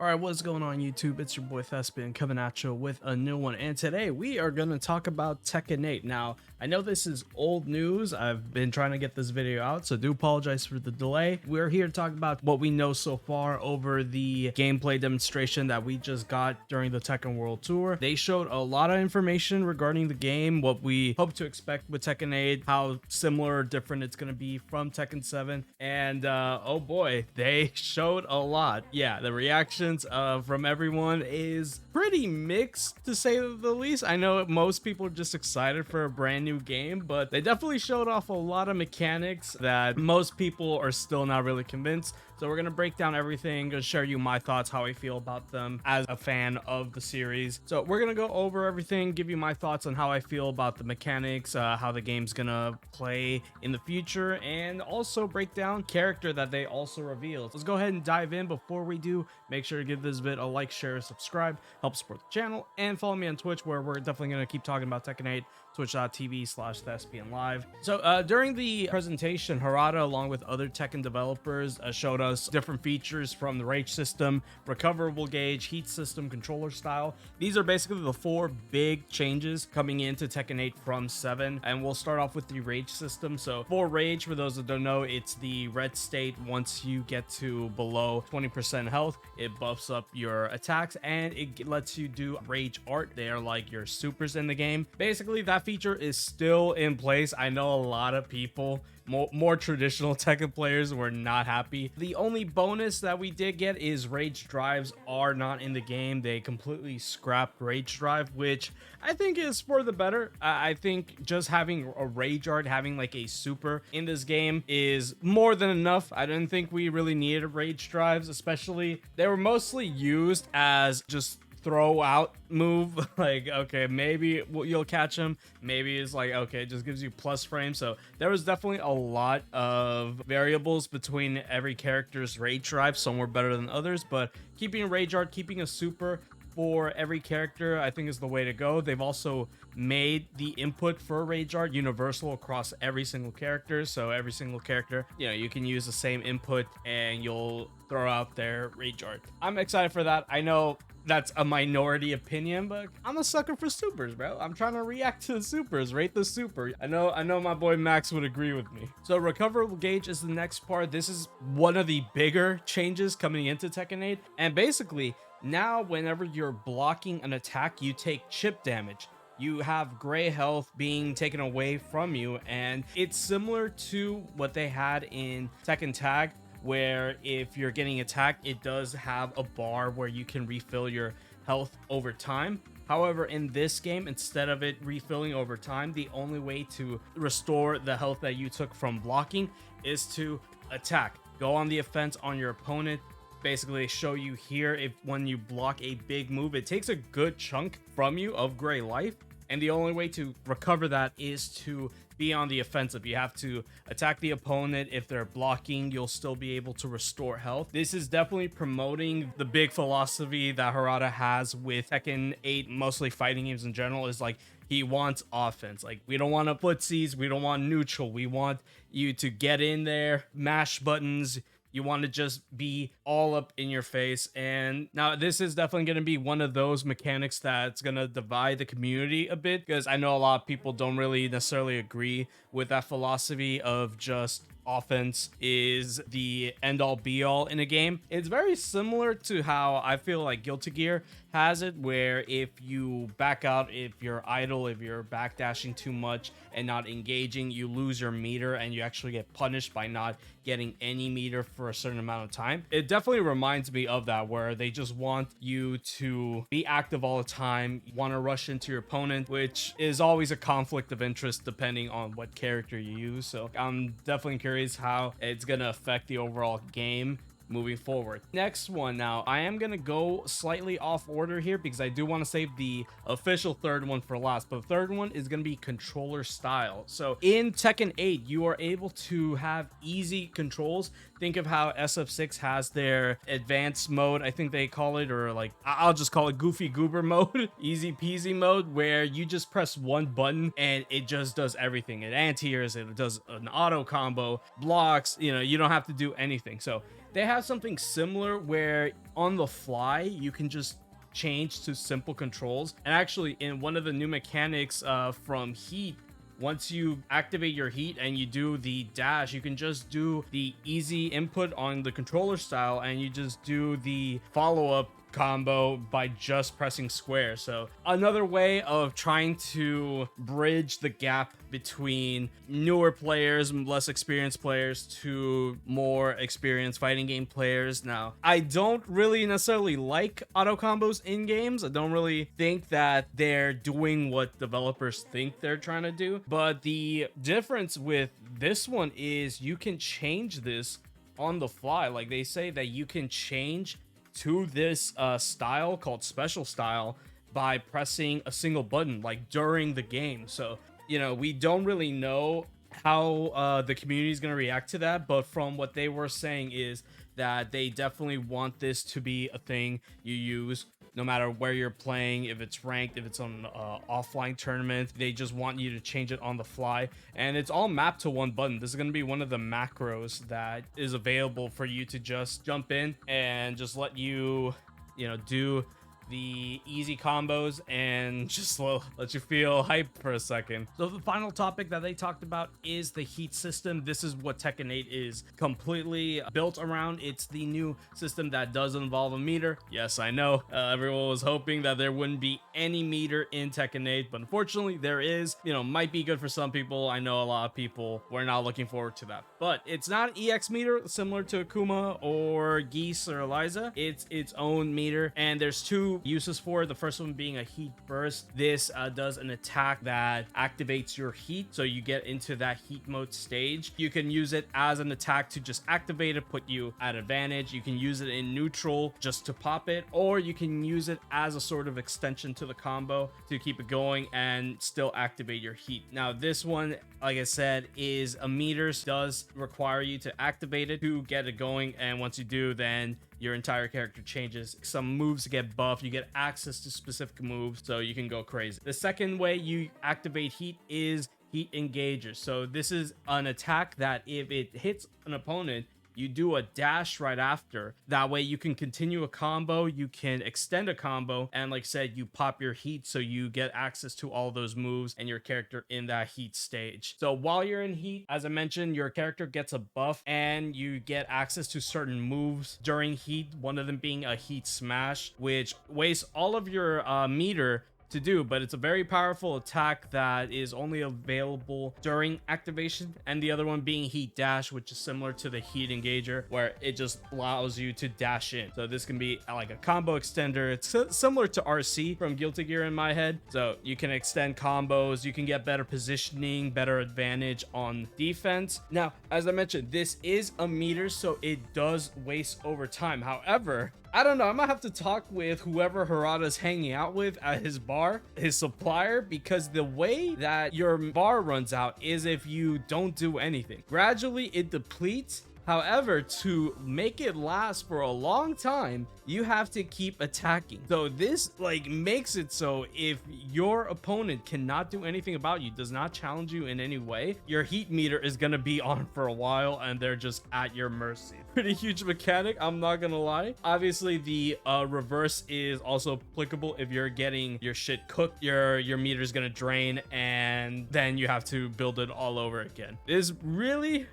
All right, what's going on YouTube? It's your boy Thespian coming at you with a new one. And today we are going to talk about Tekken 8. Now, I know this is old news. I've been trying to get this video out, so do apologize for the delay. We're here to talk about what we know so far over the gameplay demonstration that we just got during the Tekken World Tour. They showed a lot of information regarding the game, what we hope to expect with Tekken 8, how similar or different it's going to be from Tekken 7. And oh boy, they showed a lot. Yeah, the reaction from everyone is pretty mixed, to say the least. I know most people are just excited for a brand new game, but they definitely showed off a lot of mechanics that most people are still not really convinced. So we're gonna break down everything, gonna share you my thoughts, how I feel about them as a fan of the series. So we're gonna go over everything, give you my thoughts on how I feel about the mechanics, how the game's gonna play in the future, and also break down character that they also revealed. Let's go ahead and dive in. Before we do, make sure to give this vid a like, share, subscribe, help support the channel, and follow me on Twitch, where we're definitely gonna keep talking about Tekken 8, twitch.tv/Thespian Live. So during the presentation, Harada, along with other Tekken developers, showed us different features from the rage system, recoverable gauge, heat system, controller style. These are basically the four big changes coming into Tekken 8 from 7, and we'll start off with the rage system. So for rage, for those that don't know, it's the red state. Once you get to below 20% health, it buffs up your attacks and it lets you do rage art. They are like your supers in the game. Basically, that feature is still in place. I know a lot of people, more traditional Tekken players, were not happy. The only bonus that we did get is rage drives are not in the game. They completely scrapped rage drive, which I think is for the better. I think just having a rage art, having like a super in this game is more than enough. I didn't think we really needed rage drives, especially they were mostly used as just throw out move. Like, okay, maybe you'll catch him, maybe it's like, okay, it just gives you plus frame. So there was definitely a lot of variables between every character's rage drive. Some were better than others, but keeping a rage art, keeping a super for every character, I think is the way to go. They've also made the input for rage art universal across every single character. So every single character, you can use the same input and you'll throw out their rage art. I'm excited for that. I know that's a minority opinion, but I'm a sucker for supers, bro. I'm trying to react to the supers, rate the super. I know my boy Max would agree with me. So recoverable gauge is the next part. This is one of the bigger changes coming into Tekken 8. And basically, now whenever you're blocking an attack, you take chip damage. You have gray health being taken away from you, and it's similar to what they had in Tekken Tag, where if you're getting attacked, it does have a bar where you can refill your health over time. However, in this game, instead of it refilling over time, the only way to restore the health that you took from blocking is to attack. Go on the offense on your opponent. Basically, show you here, if when you block a big move, it takes a good chunk from you of gray life, and the only way to recover that is to be on the offensive. You have to attack the opponent. If they're blocking, you'll still be able to restore health. This is definitely promoting the big philosophy that Harada has with Tekken 8, mostly fighting games in general, is like, he wants offense. Like, we don't want to footsies, we don't want neutral, we want you to get in there, mash buttons. You want to just be all up in your face. And now this is definitely going to be one of those mechanics that's going to divide the community a bit, because I know a lot of people don't really necessarily agree with that philosophy of just offense is the end all be all in a game. It's very similar to how I feel like Guilty Gear has it, where if you back out, if you're idle, if you're backdashing too much and not engaging, you lose your meter and you actually get punished by not getting any meter for a certain amount of time. It definitely reminds me of that, where they just want you to be active all the time, want to rush into your opponent, which is always a conflict of interest depending on what character you use. So I'm definitely curious how it's going to affect the overall game moving forward. Next one, now I am gonna go slightly off order here because I do want to save the official third one for last, but the third one is gonna be controller style. So in Tekken 8, you are able to have easy controls. Think of how SF6 has their advanced mode, I think they call it, or like I'll just call it goofy goober mode, easy peasy mode, where you just press one button and it just does everything. It anti-airs, it does an auto combo, blocks, you don't have to do anything. So they have something similar where on the fly you can just change to simple controls. And actually, in one of the new mechanics from Heat, once you activate your Heat and you do the dash, you can just do the easy input on the controller style, and you just do the follow-up combo by just pressing square. So another way of trying to bridge the gap between newer players, less experienced players, to more experienced fighting game players. Now, I don't really necessarily like auto combos in games. I don't really think that they're doing what developers think they're trying to do, but the difference with this one is you can change this on the fly. Like, they say that you can change to this style called special style by pressing a single button, like during the game. So, you know, we don't really know how the community is going to react to that, but from what they were saying is that they definitely want this to be a thing you use no matter where you're playing, if it's ranked, if it's on offline tournament. They just want you to change it on the fly, and it's all mapped to one button. This is going to be one of the macros that is available for you to just jump in and just let you, you know, do the easy combos and just let you feel hyped for a second. So the final topic that they talked about is the Heat system. This is what Tekken 8 is completely built around. It's the new system that does involve a meter. Yes, I know everyone was hoping that there wouldn't be any meter in Tekken 8, but unfortunately there is. You know, might be good for some people. I know a lot of people were not looking forward to that, but it's not an EX meter similar to Akuma or Geese or Eliza. It's its own meter, and there's two uses for it. The first one being a heat burst. This does an attack that activates your heat, so you get into that heat mode stage. You can use it as an attack to just activate it, put you at advantage. You can use it in neutral just to pop it, or you can use it as a sort of extension to the combo to keep it going and still activate your heat. Now this one, like I said, is a meter, does require you to activate it to get it going, and once you do, then your entire character changes. Some moves get buffed, you get access to specific moves, so you can go crazy. The second way you activate heat is Heat Engager. So this is an attack that if it hits an opponent, you do a dash right after. That way you can continue a combo, you can extend a combo, and like I said, you pop your heat, so you get access to all those moves and your character in that heat stage. So while you're in heat, as I mentioned, your character gets a buff and you get access to certain moves during heat, one of them being a heat smash, which wastes all of your meter to do, but it's a very powerful attack that is only available during activation, and the other one being Heat Dash, which is similar to the Heat Engager, where it just allows you to dash in. So this can be like a combo extender. It's similar to RC from Guilty Gear in my head, so you can extend combos, you can get better positioning, better advantage on defense. Now, as I mentioned, this is a meter, so it does waste over time. However, I don't know, I might have to talk with whoever Harada's hanging out with at his bar, his supplier, because the way that your bar runs out is if you don't do anything. Gradually it depletes. However, to make it last for a long time, you have to keep attacking. So this like makes it so if your opponent cannot do anything about you, does not challenge you in any way, your heat meter is gonna be on for a while and they're just at your mercy. Pretty huge mechanic, I'm not gonna lie. Obviously the reverse is also applicable. If you're getting your shit cooked, your meter is gonna drain and then you have to build it all over again. It is really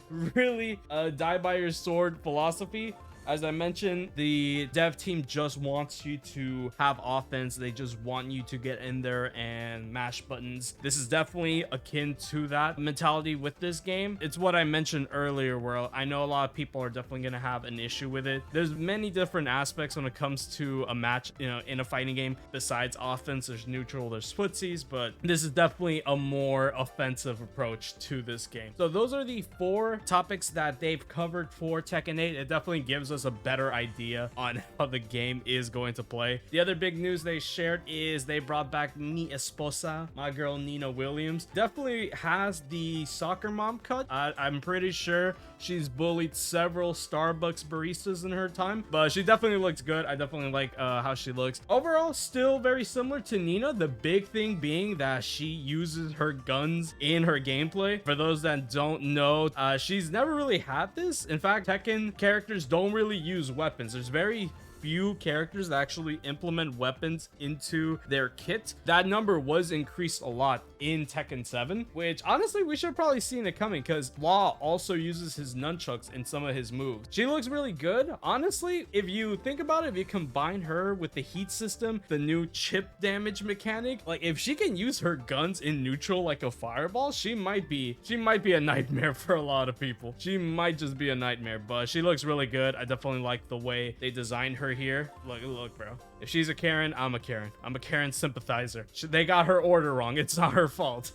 die by your sword philosophy. As I mentioned, the dev team just wants you to have offense. They just want you to get in there and mash buttons. This is definitely akin to that mentality with this game. It's what I mentioned earlier, where I know a lot of people are definitely going to have an issue with it. There's many different aspects when it comes to a match, you know, in a fighting game. Besides offense, there's neutral, there's footsies, but this is definitely a more offensive approach to this game. So those are the 4 topics that they've covered for Tekken 8. It definitely gives us a better idea on how the game is going to play. The other big news they shared is they brought back Mi Esposa, my girl Nina Williams. Definitely has the soccer mom cut. I'm pretty sure she's bullied several Starbucks baristas in her time, but she definitely looks good. I definitely like how she looks. Overall, still very similar to Nina. The big thing being that she uses her guns in her gameplay. For those that don't know, she's never really had this. In fact, Tekken characters don't really really use weapons. There's very few characters that actually implement weapons into their kit. That number was increased a lot in Tekken 7, which honestly we should have probably seen it coming, because Law also uses his nunchucks in some of his moves. She looks really good. Honestly, if you think about it, if you combine her with the heat system, the new chip damage mechanic, like if she can use her guns in neutral like a fireball, she might be a nightmare for a lot of people. She might just be a nightmare, but she looks really good. I definitely like the way they designed her here. Look, bro. If she's a Karen, I'm a Karen. I'm a Karen sympathizer. They got her order wrong. It's not her fault.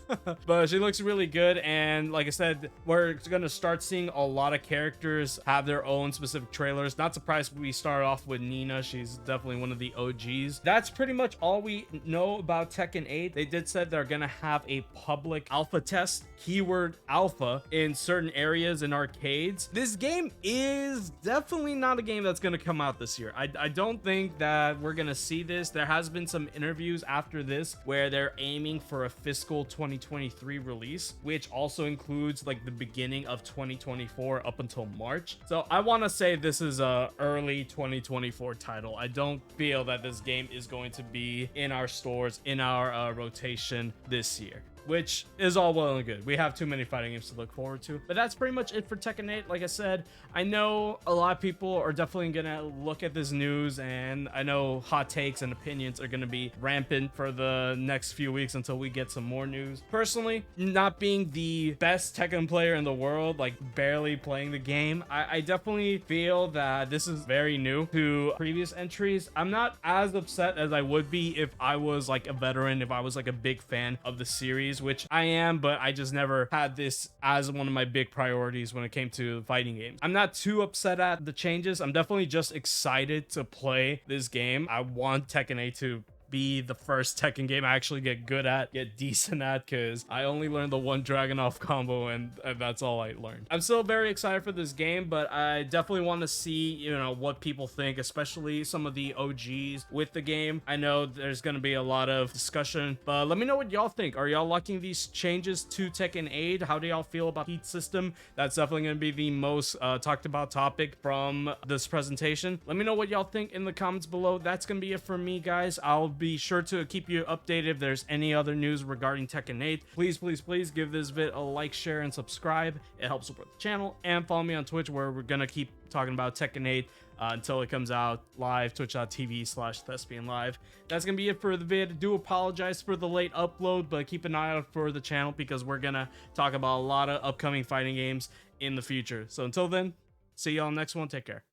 But she looks really good. And like I said, we're going to start seeing a lot of characters have their own specific trailers. Not surprised we start off with Nina. She's definitely one of the OGs. That's pretty much all we know about Tekken 8. They did said they're going to have a public alpha test, keyword alpha, in certain areas in arcades. This game is definitely not a game that's going to come out this year. I don't think that we're gonna see this. There has been some interviews after this where they're aiming for a fiscal 2023 release, which also includes like the beginning of 2024 up until March. So I want to say this is a early 2024 title. I don't feel that this game is going to be in our stores, in our rotation this year, which is all well and good. We have too many fighting games to look forward to. But that's pretty much it for Tekken 8. Like I said, I know a lot of people are definitely gonna look at this news, and I know hot takes and opinions are gonna be rampant for the next few weeks until we get some more news. Personally, not being the best Tekken player in the world, like barely playing the game, I definitely feel that this is very new to previous entries. I'm not as upset as I would be if I was like a veteran, if I was like a big fan of the series, which I am, but I just never had this as one of my big priorities when it came to fighting games. I'm not too upset at the changes. I'm definitely just excited to play this game. I want Tekken 8 to be the first Tekken game I actually get good at, get decent at, because I only learned the one Dragunov combo, and that's all I learned. I'm still very excited for this game, but I definitely want to see, you know, what people think, especially some of the OGs with the game. I know there's going to be a lot of discussion, but let me know what y'all think. Are y'all liking these changes to Tekken 8? How do y'all feel about heat system? That's definitely going to be the most talked about topic from this presentation. Let me know what y'all think in the comments below. That's going to be it for me, guys. I'll be sure to keep you updated if there's any other news regarding Tekken 8. Please give this vid a like, share, and subscribe. It helps support the channel. And follow me on Twitch, where we're gonna keep talking about Tekken 8 until it comes out live, twitch.tv/thespianlive. That's gonna be it for the vid. Do apologize for the late upload, but keep an eye out for the channel because we're gonna talk about a lot of upcoming fighting games in the future. So until then, see y'all next one. Take care.